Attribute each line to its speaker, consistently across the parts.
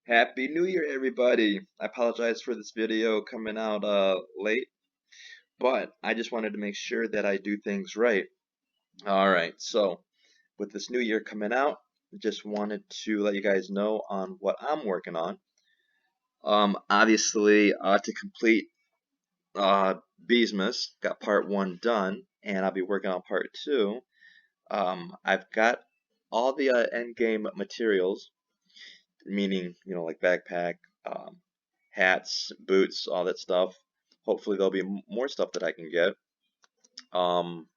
Speaker 1: Happy New Year, everybody! I apologize for this video coming out late, but I just wanted to make sure that I do things right. Alright, so with this new year coming out, just wanted to let you guys know on what I'm working on. Obviously, to complete Beesmas, got part 1 done, and I'll be working on part 2. I've got all the end game materials, meaning, like backpack, hats, boots, all that stuff. Hopefully there'll be more stuff that I can get. Um,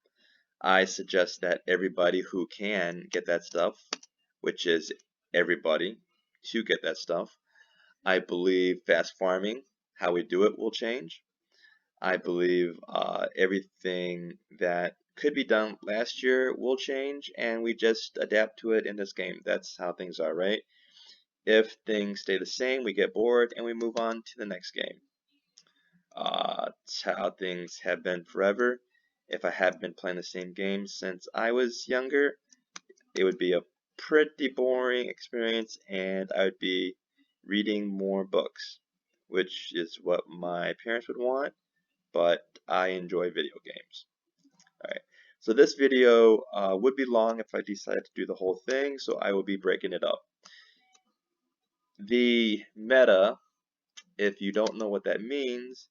Speaker 1: I suggest that everybody who can get that stuff, which is everybody, to get that stuff. I believe fast farming, how we do it, will change. I believe everything that could be done last year will change, and we just adapt to it in this game. That's how things are, right? If things stay the same, we get bored and we move on to the next game. It's how things have been forever. If I have been playing the same game since I was younger, it would be a pretty boring experience and I would be reading more books, which is what my parents would want, but I enjoy video games. Alright, so this video would be long if I decided to do the whole thing, so I will be breaking it up. The meta, if you don't know what that means,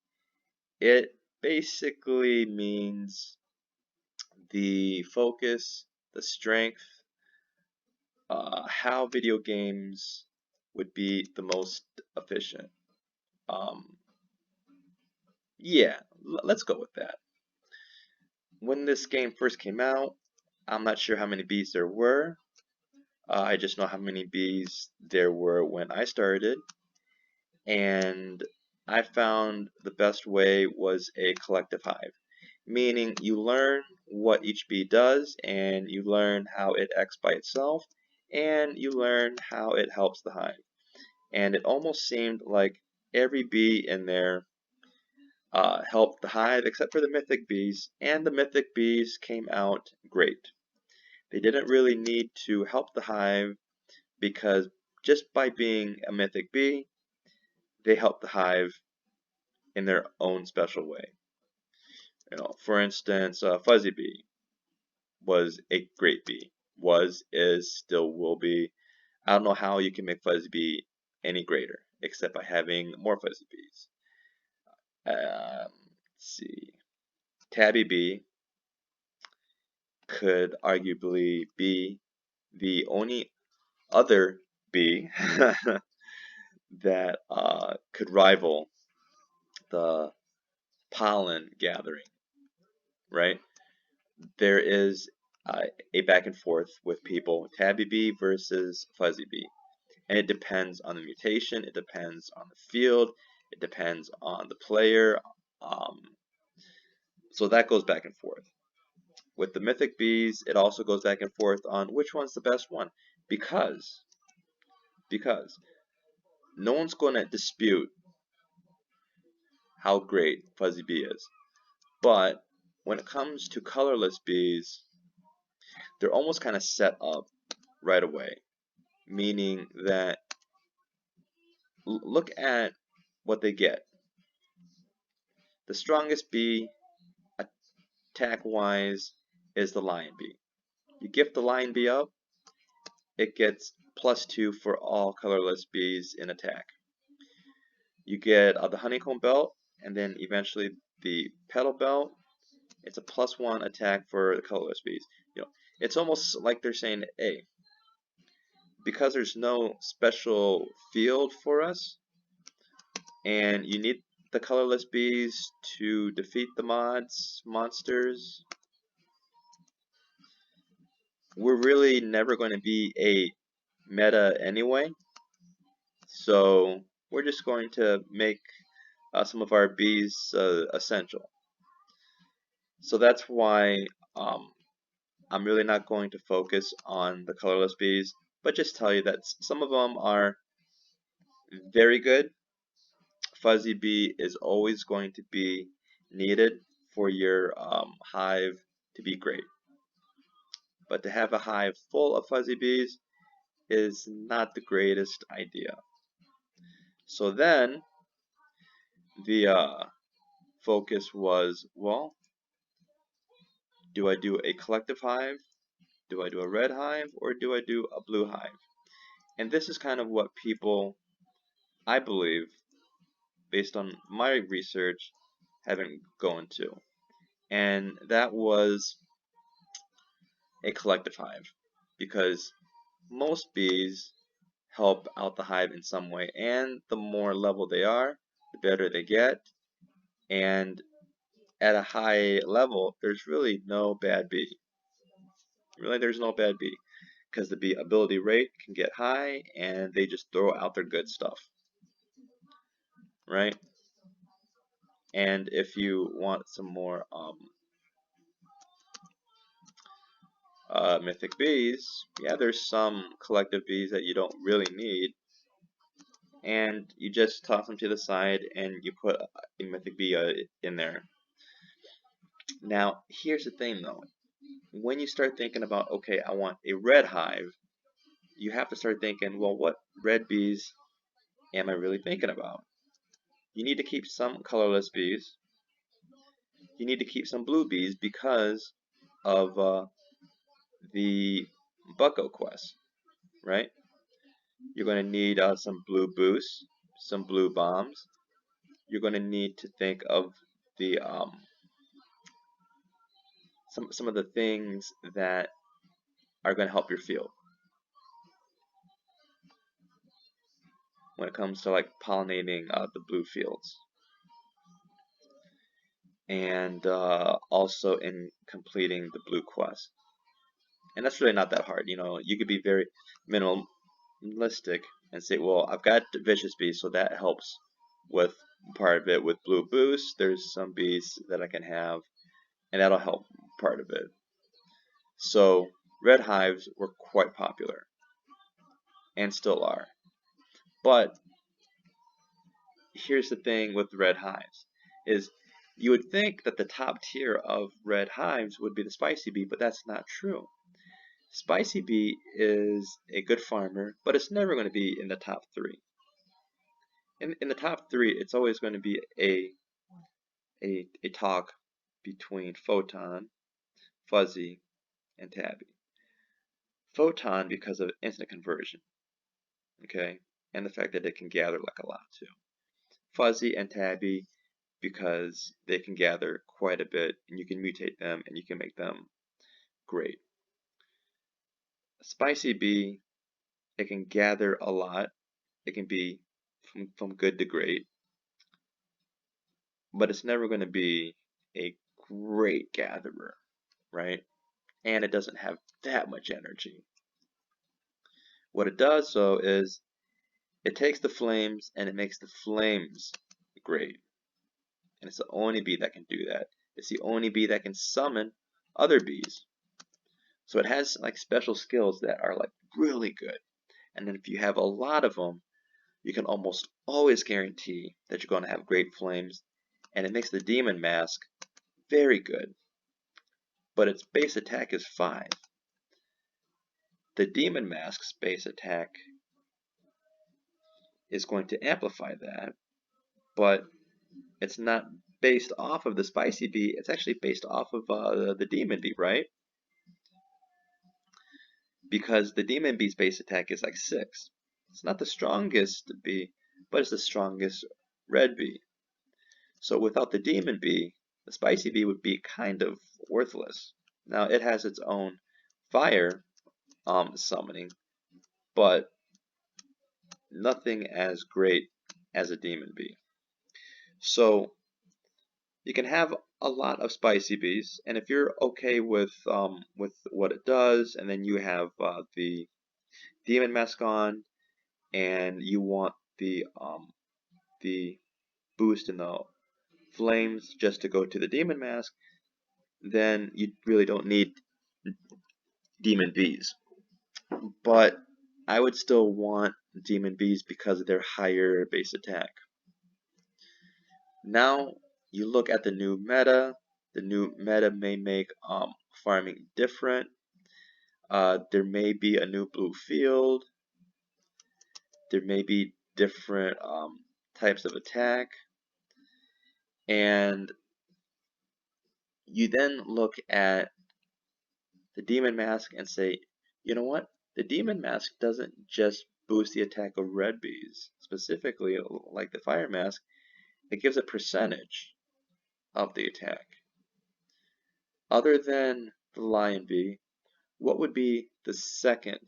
Speaker 1: it basically means the focus, the strength, how video games would be the most efficient. Yeah, let's go with that. When this game first came out, I'm not sure how many bees there were. I just know how many bees there were when I started. And I found the best way was a collective hive, meaning you learn what each bee does and you learn how it acts by itself and you learn how it helps the hive. And it almost seemed like every bee in there helped the hive except for the mythic bees, and the mythic bees came out great. They didn't really need to help the hive because just by being a mythic bee, they helped the hive in their own special way. For instance, Fuzzy Bee was a great bee. Was, is, still will be. I don't know how you can make Fuzzy Bee any greater, except by having more Fuzzy Bees. Let's see. Tabby Bee could arguably be the only other bee that could rival the pollen gathering, right? There is a back and forth with people, Tabby Bee versus Fuzzy Bee. And it depends on the mutation, it depends on the field, it depends on the player. So that goes back and forth. With the Mythic Bees, it also goes back and forth on which one's the best one. Because no one's going to dispute how great Fuzzy Bee is. But when it comes to colorless bees, they're almost kind of set up right away. Meaning that, look at what they get. The strongest bee, attack-wise, is the lion bee. You gift the lion bee up, it gets +2 for all colorless bees in attack. You get the honeycomb belt, and then eventually the petal belt. It's a +1 attack for the colorless bees. It's almost like they're saying, hey, because there's no special field for us, and you need the colorless bees to defeat the monsters, we're really never going to be a meta anyway. So we're just going to make some of our bees essential. So that's why I'm really not going to focus on the colorless bees, but just tell you that some of them are very good. Fuzzy Bee is always going to be needed for your hive to be great. But to have a hive full of Fuzzy Bees is not the greatest idea. So then the focus was, well, do I do a collective hive? Do I do a red hive? Or do I do a blue hive? And this is kind of what people, I believe, based on my research, have been going to. And that was a collective hive. Because most bees help out the hive in some way. And the more level they are, the better they get. And at a high level, there's really no bad bee. Really, there's no bad bee. Because the bee ability rate can get high and they just throw out their good stuff. Right? And if you want some more mythic bees, yeah, there's some collective bees that you don't really need. And you just toss them to the side and you put a mythic bee in there. Now, here's the thing though. When you start thinking about, okay, I want a red hive, you have to start thinking, well, what red bees am I really thinking about? You need to keep some colorless bees. You need to keep some blue bees because of the bucko quest, right? You're going to need some blue boosts, some blue bombs. You're going to need to think of the some of the things that are going to help your field when it comes to like pollinating the blue fields, and also in completing the blue quest. And that's really not that hard. You know, you could be very minimalistic and say, well, I've got vicious bees, so that helps with part of it. With blue boost, there's some bees that I can have, and that'll help part of it. So red hives were quite popular, and still are. But here's the thing with red hives, is you would think that the top tier of red hives would be the spicy bee, but that's not true. Spicy bee is a good farmer, but it's never going to be in the top three. In the top three, it's always going to be a talk between Photon, Fuzzy, and Tabby. Photon because of instant conversion, okay, and the fact that it can gather like a lot too. Fuzzy and Tabby because they can gather quite a bit, and you can mutate them and you can make them great. Spicy bee, it can gather a lot. It can be from good to great, but it's never going to be a great gatherer, right? And it doesn't have that much energy. What it does, though, is it takes the flames and it makes the flames great. And it's the only bee that can do that. It's the only bee that can summon other bees. So it has like special skills that are like really good. And then if you have a lot of them, you can almost always guarantee that you're going to have great flames. And it makes the demon mask very good. But its base attack is 5. The demon mask's base attack is going to amplify that, but it's not based off of the spicy bee. It's actually based off of the demon bee, right? Because the demon bee's base attack is like 6. It's not the strongest bee, but it's the strongest red bee. So without the demon bee, the spicy bee would be kind of worthless. Now it has its own fire summoning, but nothing as great as a demon bee. So you can have a lot of spicy bees, and if you're okay with what it does, and then you have the demon mask on, and you want the boost in the flames just to go to the demon mask, then you really don't need demon bees. But I would still want demon bees because of their higher base attack. Now you look at the new meta. The new meta may make farming different. There may be a new blue field. There may be different types of attack, and you then look at the demon mask and say, you know what? The demon mask doesn't just boost the attack of red bees, specifically like the fire mask, it gives a percentage of the attack. Other than the lion bee, what would be the second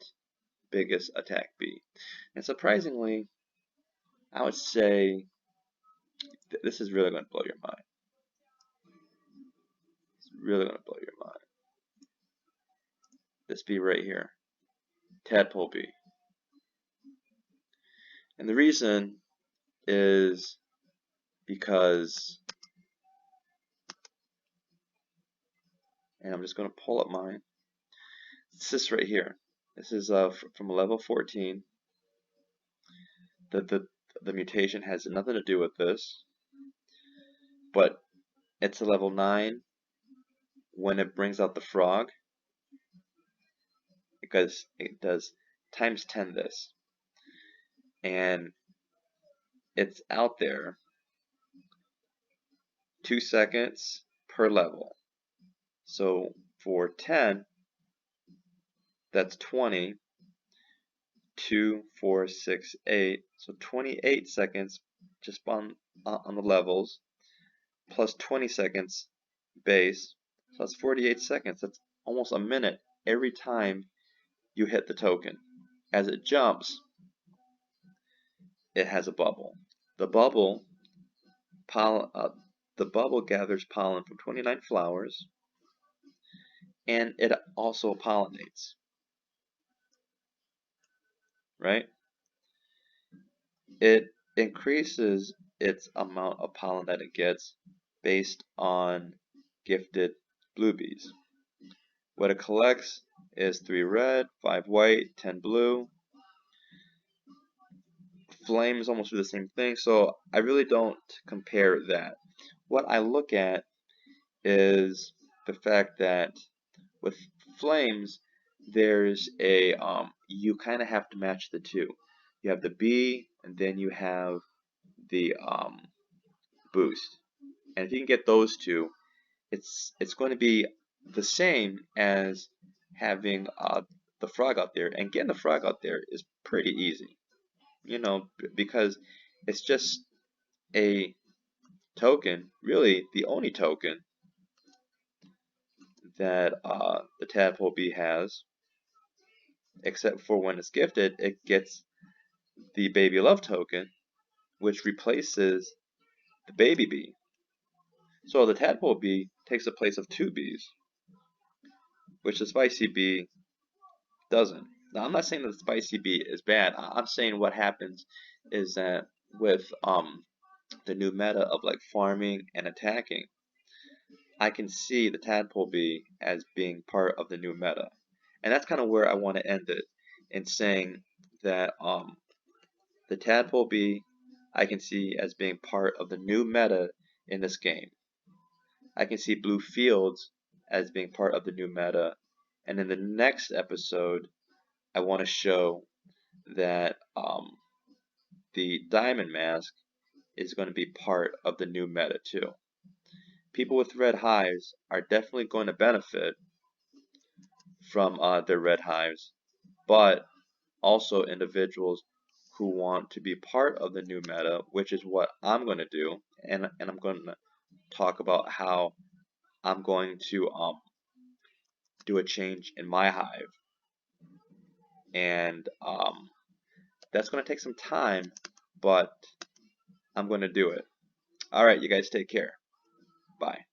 Speaker 1: biggest attack bee? And surprisingly, I would say this is really going to blow your mind. It's really going to blow your mind. This bee right here, tadpole bee. And the reason is because, and I'm just going to pull up mine. It's this right here. This is from level 14. The mutation has nothing to do with this, but it's a level 9 when it brings out the frog, because it does times 10 this, and it's out there 2 seconds per level. So for 10, that's 20, 2, 4, 6, 8, so 28 seconds just on the levels, plus 20 seconds base, so that's 48 seconds. That's almost a minute every time you hit the token. As it jumps, it has a bubble. The bubble gathers pollen from 29 flowers, and it also pollinates, right? It increases its amount of pollen that it gets based on gifted blue bees. What it collects is 3 red, 5 white, 10 blue. Flames almost do the same thing, so I really don't compare that. What I look at is the fact that with flames, there's a you kind of have to match the two. You have the bee, and then you have the boost. And if you can get those two, it's going to be the same as having the frog out there. And getting the frog out there is pretty easy, you know, because it's just a token, really the only token that the tadpole bee has, except for when it's gifted, it gets the baby love token, which replaces the baby bee. So the tadpole bee takes the place of 2 bees, which the spicy bee doesn't. Now, I'm not saying that the spicy bee is bad. I'm saying what happens is that with the new meta of like farming and attacking, I can see the tadpole bee as being part of the new meta. And that's kind of where I want to end it, in saying that the tadpole bee I can see as being part of the new meta in this game. I can see blue fields as being part of the new meta, and in the next episode I want to show that the diamond mask is going to be part of the new meta too. People with red hives are definitely going to benefit from their red hives, but also individuals who want to be part of the new meta, which is what I'm going to do, and I'm going to talk about how I'm going to do a change in my hive, and that's going to take some time, but I'm going to do it. Alright, you guys take care. Bye.